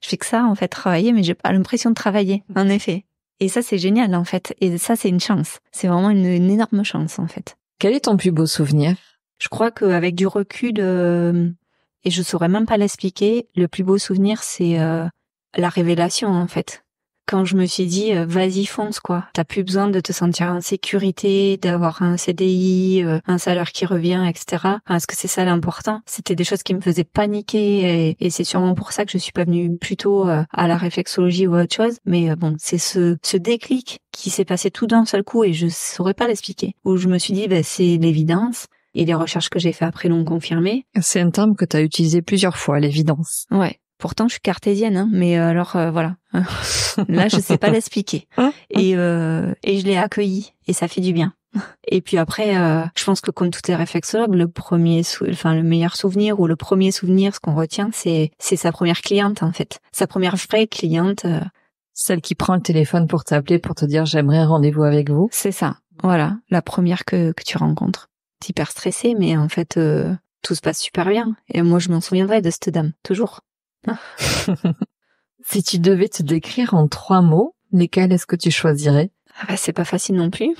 Speaker 2: fais que ça, en fait, travailler, mais j'ai pas l'impression de travailler, en effet. Et ça, c'est génial, en fait. Et ça, c'est une chance. C'est vraiment une énorme chance, en fait.
Speaker 1: Quel est ton plus beau souvenir?
Speaker 2: Je crois qu'avec du recul, et je saurais même pas l'expliquer, le plus beau souvenir, c'est la révélation, en fait. Quand je me suis dit, vas-y, fonce, quoi. T'as plus besoin de te sentir en sécurité, d'avoir un CDI, un salaire qui revient, etc. Parce que c'est ça l'important. C'était des choses qui me faisaient paniquer et c'est sûrement pour ça que je suis pas venue plutôt à la réflexologie ou à autre chose. Mais bon, c'est ce déclic qui s'est passé tout d'un seul coup et je saurais pas l'expliquer. Où je me suis dit, c'est l'évidence. Et les recherches que j'ai fait après l'ont confirmé.
Speaker 1: C'est un terme que tu as utilisé plusieurs fois, l'évidence.
Speaker 2: Ouais. Pourtant, je suis cartésienne, hein, mais alors voilà. Là, je sais pas l'expliquer. Et je l'ai accueilli et ça fait du bien. Et puis après, je pense que comme tous les réflexologues, le meilleur souvenir ou le premier souvenir, ce qu'on retient, c'est sa première cliente en fait, sa première vraie cliente.
Speaker 1: Celle qui prend le téléphone pour t'appeler pour te dire j'aimerais un rendez-vous avec vous.
Speaker 2: C'est ça. Voilà, la première que tu rencontres. T'es hyper stressée, mais en fait, tout se passe super bien. Et moi, je m'en souviendrai de cette dame, toujours.
Speaker 1: Si tu devais te décrire en 3 mots, lesquels est-ce que tu choisirais?
Speaker 2: C'est pas facile non plus.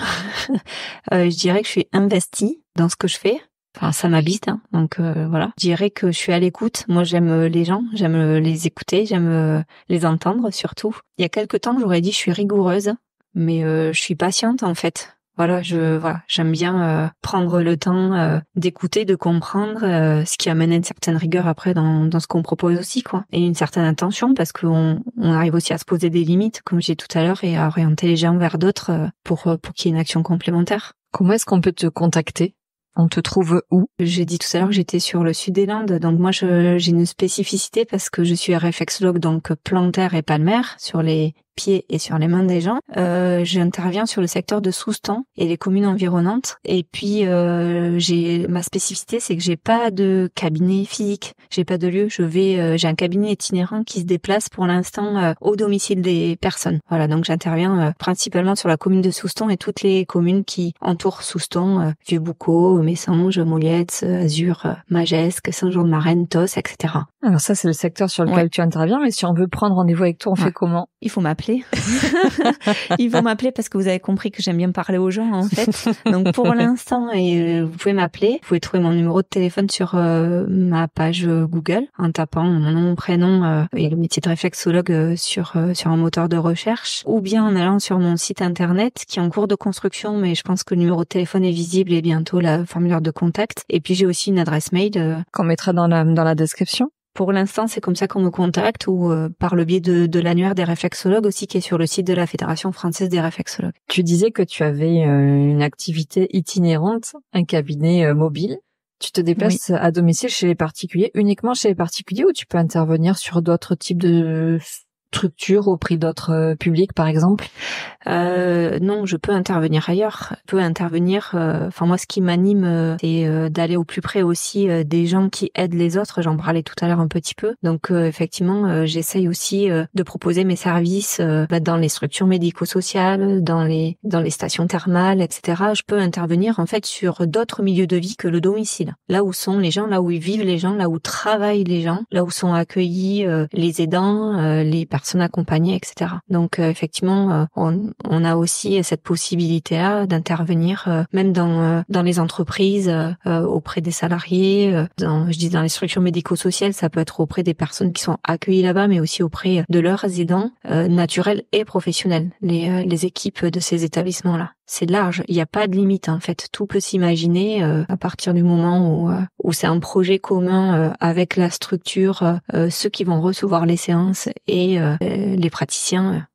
Speaker 2: Je dirais que je suis investie dans ce que je fais. Enfin, ça m'habite, hein. Donc voilà. Je dirais que je suis à l'écoute. Moi, j'aime les gens, j'aime les écouter, j'aime les entendre surtout. Il y a quelque temps, j'aurais dit je suis rigoureuse, mais je suis patiente en fait. Voilà, j'aime bien prendre le temps d'écouter, de comprendre, ce qui amène une certaine rigueur après dans ce qu'on propose aussi, quoi. Et une certaine attention parce qu'on arrive aussi à se poser des limites, comme j'ai dit tout à l'heure, et à orienter les gens vers d'autres pour qu'il y ait une action complémentaire.
Speaker 1: Comment est-ce qu'on peut te contacter? On te trouve où?
Speaker 2: J'ai dit tout à l'heure que j'étais sur le sud des Landes, donc moi j'ai une spécificité parce que je suis réflexologue donc plantaire et palmaire sur les pieds et sur les mains des gens. J'interviens sur le secteur de Soustans et les communes environnantes. Et puis ma spécificité, c'est que j'ai pas de cabinet physique, j'ai pas de lieu. J'ai un cabinet itinérant qui se déplace pour l'instant au domicile des personnes. Voilà, donc j'interviens principalement sur la commune de Soustans et toutes les communes qui entourent Soustans, Vieux-Boucau, Messanges, Moulietz, Azur, Magesque, Saint-Jean-de-Marennes, Tos, etc.
Speaker 1: Alors ça, c'est le secteur sur lequel tu interviens, mais si on veut prendre rendez-vous avec toi, on fait comment?
Speaker 2: Il faut m'appeler. Ils vont m'appeler parce que vous avez compris que j'aime bien parler aux gens, en fait. Donc, pour l'instant, vous pouvez m'appeler. Vous pouvez trouver mon numéro de téléphone sur ma page Google en tapant mon nom, prénom et le métier de réflexologue sur un moteur de recherche, ou bien en allant sur mon site internet qui est en cours de construction, mais je pense que le numéro de téléphone est visible et bientôt la formulaire de contact. Et puis, j'ai aussi une adresse mail
Speaker 1: qu'on mettra dans la description.
Speaker 2: Pour l'instant, c'est comme ça qu'on me contacte ou par le biais de l'annuaire des réflexologues aussi qui est sur le site de la Fédération française des réflexologues.
Speaker 1: Tu disais que tu avais une activité itinérante, un cabinet mobile. Tu te déplaces à domicile chez les particuliers, uniquement chez les particuliers, ou tu peux intervenir sur d'autres types de structures auprès d'autres publics, par exemple?
Speaker 2: Non, je peux intervenir ailleurs. Je peux intervenir. Moi, ce qui m'anime, c'est d'aller au plus près aussi des gens qui aident les autres. J'en parlais tout à l'heure un petit peu. Donc, effectivement, j'essaye aussi de proposer mes services dans les structures médico-sociales, dans les stations thermales, etc. Je peux intervenir en fait sur d'autres milieux de vie que le domicile. Là où sont les gens, là où ils vivent les gens, là où travaillent les gens, là où sont accueillis les aidants, les personnes accompagnées, etc. Donc, effectivement, on a aussi cette possibilité-là d'intervenir même dans les entreprises, auprès des salariés, dans les structures médico-sociales, ça peut être auprès des personnes qui sont accueillies là-bas, mais aussi auprès de leurs aidants naturels et professionnels, les équipes de ces établissements-là. C'est large, il n'y a pas de limite en fait, tout peut s'imaginer à partir du moment où c'est un projet commun avec la structure, ceux qui vont recevoir les séances et les praticiens.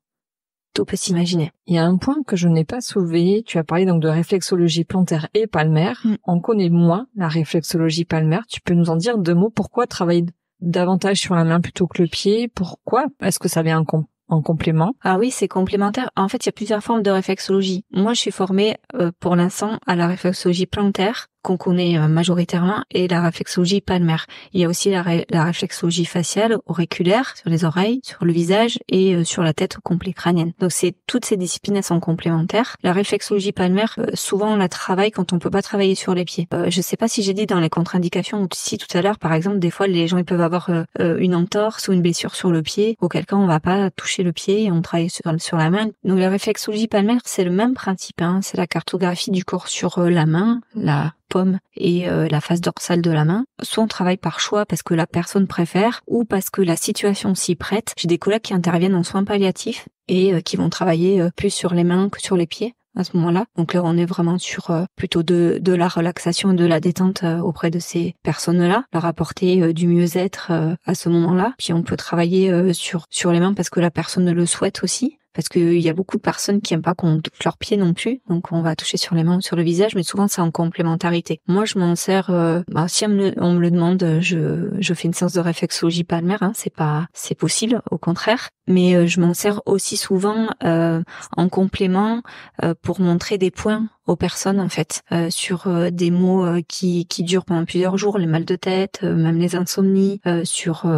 Speaker 2: Tout peut s'imaginer.
Speaker 1: Il y a un point que je n'ai pas soulevé. Tu as parlé donc de réflexologie plantaire et palmaire. On connaît moins la réflexologie palmaire. Tu peux nous en dire 2 mots? Pourquoi travailler davantage sur la main plutôt que le pied? Pourquoi? Est-ce que ça vient en complément?
Speaker 2: Ah oui, c'est complémentaire. En fait, il y a plusieurs formes de réflexologie. Moi, je suis formée pour l'instant à la réflexologie plantaire, qu'on connaît majoritairement, et la réflexologie palmaire. Il y a aussi la réflexologie faciale, auriculaire, sur les oreilles, sur le visage et sur la tête au complet crânienne. Donc toutes ces disciplines, elles sont complémentaires. La réflexologie palmaire, souvent on la travaille quand on peut pas travailler sur les pieds. Je sais pas si j'ai dit dans les contre-indications ou si tout à l'heure, par exemple, des fois les gens ils peuvent avoir une entorse ou une blessure sur le pied, auquel cas on va pas toucher le pied et on travaille sur la main. Donc la réflexologie palmaire, c'est le même principe, hein. C'est la cartographie du corps sur la main, la paume et la face dorsale de la main. Soit on travaille par choix parce que la personne préfère ou parce que la situation s'y prête. J'ai des collègues qui interviennent en soins palliatifs et qui vont travailler plus sur les mains que sur les pieds à ce moment-là. Donc là, on est vraiment sur plutôt de la relaxation et de la détente auprès de ces personnes-là, leur apporter du mieux-être à ce moment-là. Puis on peut travailler sur les mains parce que la personne le souhaite aussi. Parce qu'il y a beaucoup de personnes qui aiment pas qu'on touche leurs pieds non plus, donc on va toucher sur les mains ou sur le visage, mais souvent c'est en complémentarité. Moi, je m'en sers, si on me le demande, je fais une séance de réflexologie palmaire, hein, c'est possible, au contraire, mais je m'en sers aussi souvent en complément pour montrer des points aux personnes en fait sur des maux qui durent pendant plusieurs jours, les mal de tête, même les insomnies, sur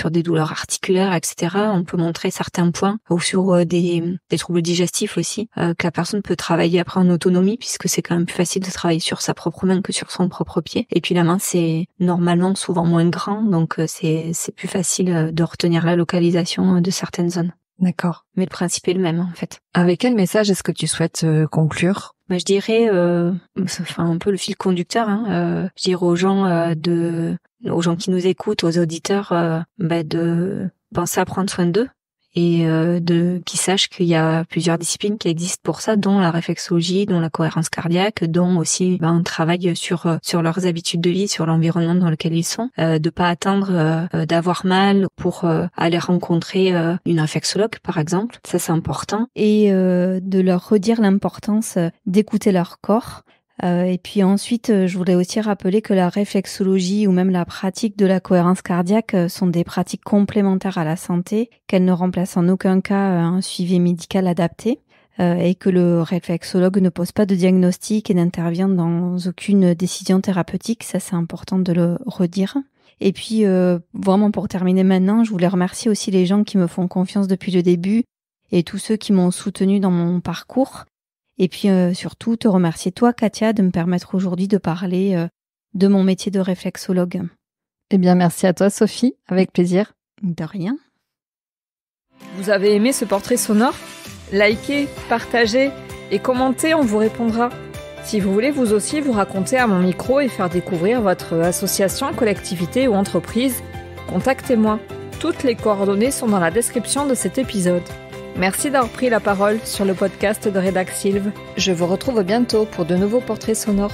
Speaker 2: des douleurs articulaires, etc. On peut montrer certains points ou sur des troubles digestifs aussi que la personne peut travailler après en autonomie, puisque c'est quand même plus facile de travailler sur sa propre main que sur son propre pied. Et puis la main, c'est normalement souvent moins grand, donc c'est plus facile de retenir la localisation de certaines zones.
Speaker 1: D'accord.
Speaker 2: Mais le principe est le même en fait.
Speaker 1: Avec quel message est-ce que tu souhaites conclure ?
Speaker 2: Je dirais, un peu le fil conducteur, hein, je dirais aux gens qui nous écoutent, aux auditeurs, de penser à prendre soin d'eux et qu'ils sachent qu'il y a plusieurs disciplines qui existent pour ça, dont la réflexologie, dont la cohérence cardiaque, dont aussi un travail sur leurs habitudes de vie, sur l'environnement dans lequel ils sont, de pas attendre d'avoir mal pour aller rencontrer une réflexologue par exemple, ça c'est important,
Speaker 3: et de leur redire l'importance d'écouter leur corps. Et puis ensuite, je voulais aussi rappeler que la réflexologie ou même la pratique de la cohérence cardiaque sont des pratiques complémentaires à la santé, qu'elles ne remplacent en aucun cas un suivi médical adapté, et que le réflexologue ne pose pas de diagnostic et n'intervient dans aucune décision thérapeutique. Ça, c'est important de le redire. Et puis, vraiment pour terminer maintenant, je voulais remercier aussi les gens qui me font confiance depuis le début et tous ceux qui m'ont soutenu dans mon parcours. Et puis surtout, te remercier toi, Katia, de me permettre aujourd'hui de parler de mon métier de réflexologue.
Speaker 1: Eh bien, merci à toi, Sophie. Avec plaisir.
Speaker 3: De rien.
Speaker 1: Vous avez aimé ce portrait sonore ? Likez, partagez et commentez, on vous répondra. Si vous voulez vous aussi vous raconter à mon micro et faire découvrir votre association, collectivité ou entreprise, contactez-moi. Toutes les coordonnées sont dans la description de cet épisode. Merci d'avoir pris la parole sur le podcast de Rédac Sylve. Je vous retrouve bientôt pour de nouveaux portraits sonores.